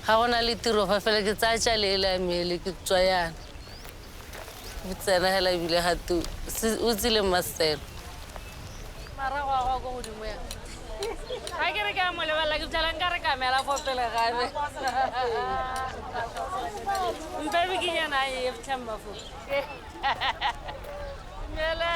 ga gona le tiro fa fela ke tsaya tšale le amele ke tswa yana o tsena hela ebile gate o tsile maselo marago a go ko godimo ya ga ke re ke a mo lebelela ke tšala nka re kamela fo pele gabe mpe bekenyana a e fitlhammafo mele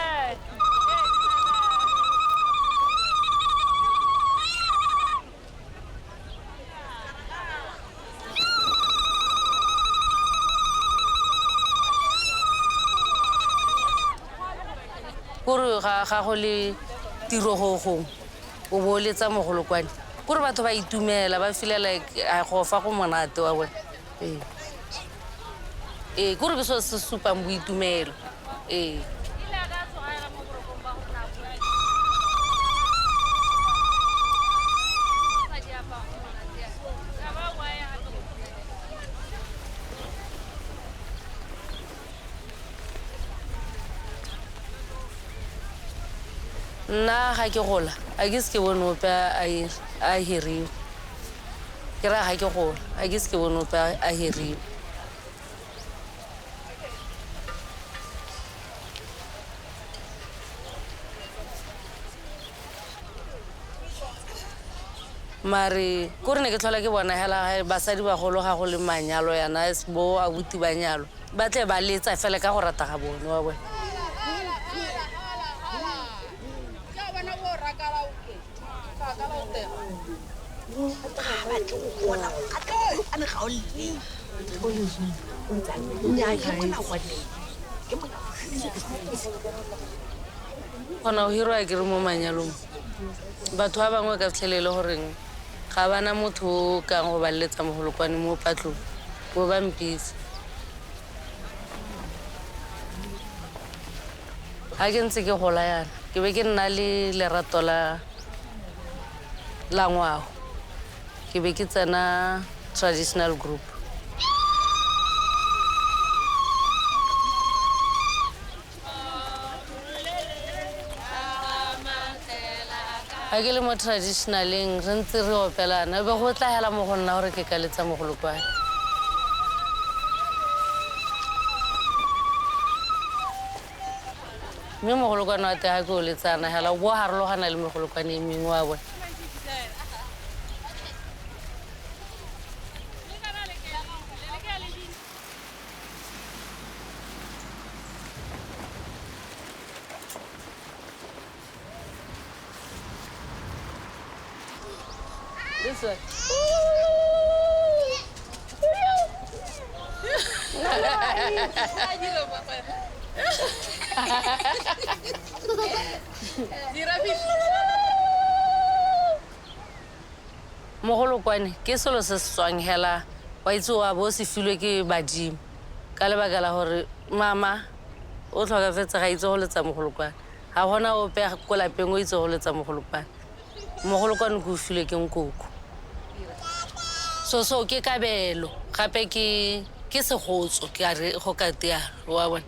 kore ga go le tiro go gongwe o bo letsa mogolokwane kore batho ba itumela ba feel like a go fa go monate wa bone kore ke so se supang boitumelo nna ga ke gola a ke se ke bone ope a hiriwe ke ra ga ke gola a ke se ke bone ope a hiriwe mare kore ne ke tlhola ke bona hela basadi bagolo ga go le manyalo yana bo abuti ba nyalo ba tle ba letsa fela ka go rata ga bone wa bone gona o hirwa ke re mo manyalong batho ba bangwe ka fitlhelele goreng ga bana motho o kang go ba letsa mogolokwane mo patlong bo ba mpisa ga ke ntse ke gola yana ke be ke nna le lerato la ngwao ke be ke tsena traditional group ga ke le mo traditionaleng re ntse re opelana be go tla hela mo go nna gore ke ka letsa mogolokwane mme mogolokwane wa te ga ke o letsana hela bo harologana le mogolokwane e mengwe wa bone This way. Mogolokwane ke selo se se tswang hela wa itse wa bo se filwe ke badimo ka lebaka la gore mama o tlhokafetse ga itse go letsa mogolokwane ga gona ope ko lapeng o itse go letsa mogolokwane mogolokwane go filwe ke nkoko so ke kabelo gape ke segotso ke a re go ka tealo wa bona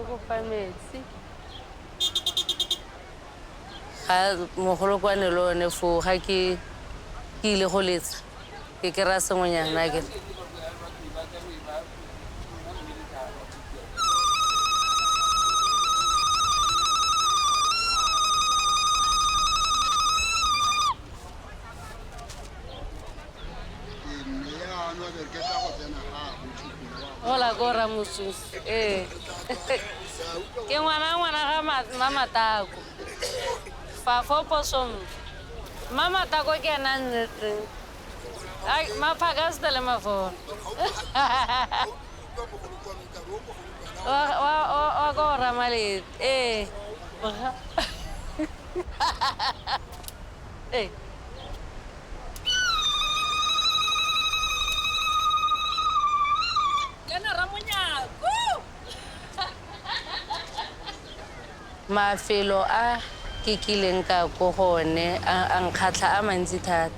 go fa metsi ga mogolokwane le one fo ga ke ile go letsa ke kry-a sengwenyana ke hola ko Ramosusi ke ngwana ga mama Tako fa fo posom mama Tako ke ena nnetseng ai maphaka se tele mafo wa go ramale mafelo a ke kileng ka go gone a nkgatlha a mantsi thata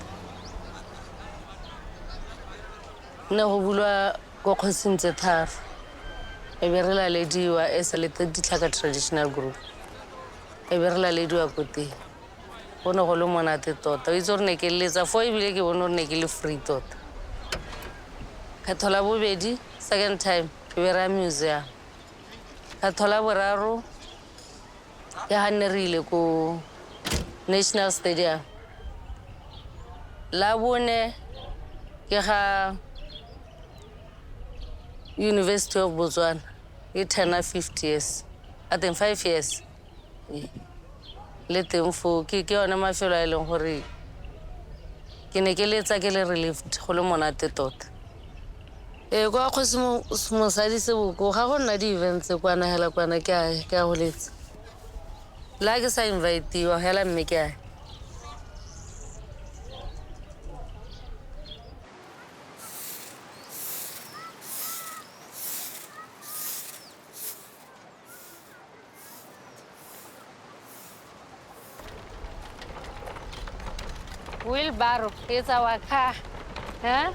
ne go bulwa go Kgosintse Tharo e be re lalediwa e sa le Ditlhaka Traditional Group e be re lalediwa ko teng go ne go le monate tota o itse gore ne ke letsa fo ebile ke bone gore ne ke le free tota kgetho la bobedi second time ke be ra museum kgetho la boraro ke ha ne re ile ko National Stadium la bone ke ga University of Botswana e 10 or 50 years I think 5 years le teng fo ke yone mafelo a leng gore ke ne ke letsa ke le relieved go le monate tota kwa Kgosi Mosadi Seboko ga go nna di-events kwana hela kwana ke a go letsa la ke sa invite-iwa hela mme ke a wheelbarrow it's our car huh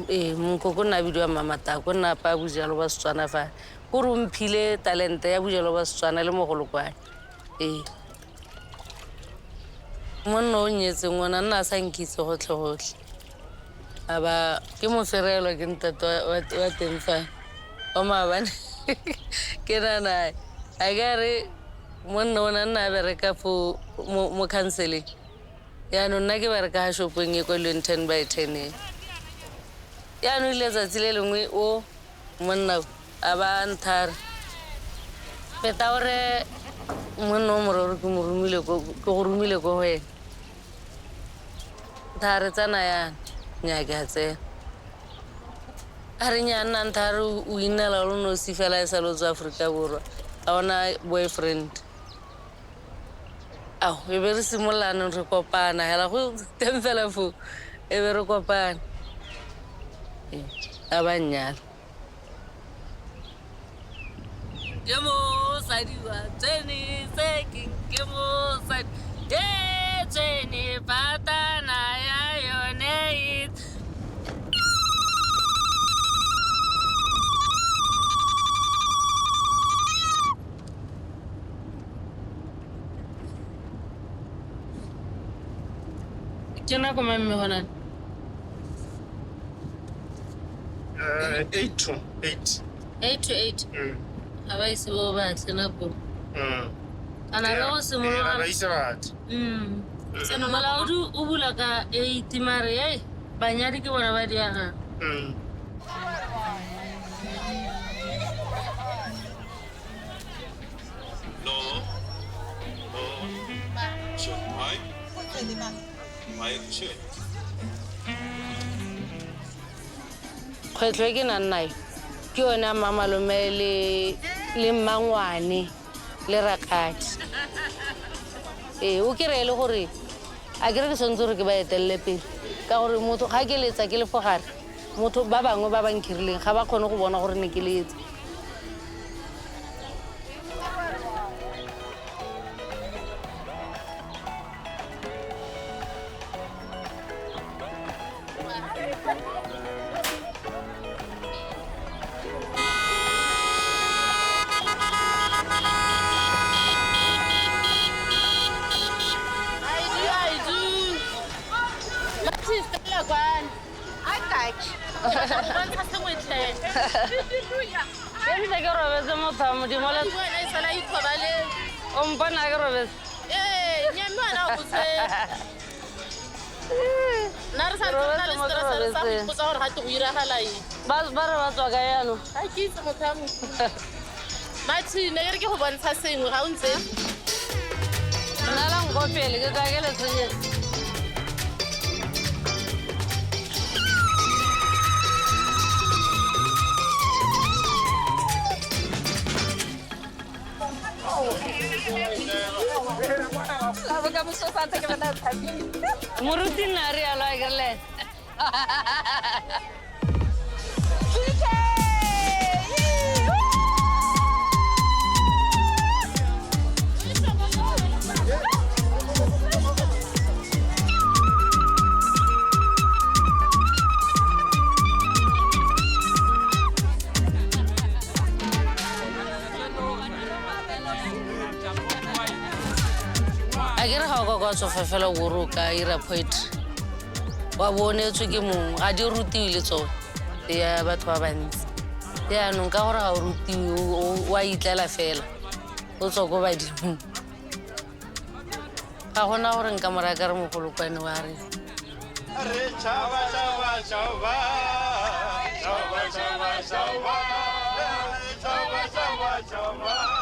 mokoko nna bidiwa Mamatako nna pa bojalo ba Setswana fa go romphile talente ya bojalo ba Setswana le mogolokwane monna o nyetseng ngwana nna a sa nkitse gotlhe a ba ke moferelwa ke ntate wa teng fa o maabane ke nana a kare monna o nna a bereka fo mo counseling yaanong nna ke bereka ga shopong e kwa leng 10 by 10 yaanong ile tsatsi le lengwe o monna a ba nthare peta gore monna o mororo ke go rumile ko go ena thare tsana yana nya ke a tsena a re nya nna nthare o inela lo nosi fela e sa lo tswa Aforika Borwa a ona boyfriend e be re simolane re kopana hela go teng fela fo e be re kopana a ba nnyala ke mosadi wa tsene ke mosadi tsene patana ya yone ke na go mamme hona 8 to 8. 8 to 8 aba ise bo ba tsena go ana re go simolola Ba isa batho. tseno molaodi o bula ka 8 mare banyadi ke bona ba diaga No. Sure. Hi. Hi, sure. kgwetlho e ke nang nayo ke yone a mmamalome le mmangwane le rakgadi o kry-e le gore a kere ke tshwanetse gore ke ba etelele pele ka gore motho ga ke letsa ke le fo gare motho ba bangwe ba ba nkhirileng ga ba kgone go bona gore ne ke letsa Ke ke robetse motho a modimo le o mpona ke robetse ba re ba tswa ka yaanong Martin, ne ke go bontsha sengwe ga o ntse nna go pele ke ka ke le tshwenye. Muruti nari alo agarle. Agere ga go go tsofefela go ruka ira poetry. Wa bone tswe ke mong a di rutiwe le tsone ya batho ba bantsi. Ya no ka gore ga o rutiwe wa itlela fela. O tswa go badimo. Ga gona gore nka mora ka re mogolokwane wa re. Re chava chava chava. Chava chava chava. Chava chava chava.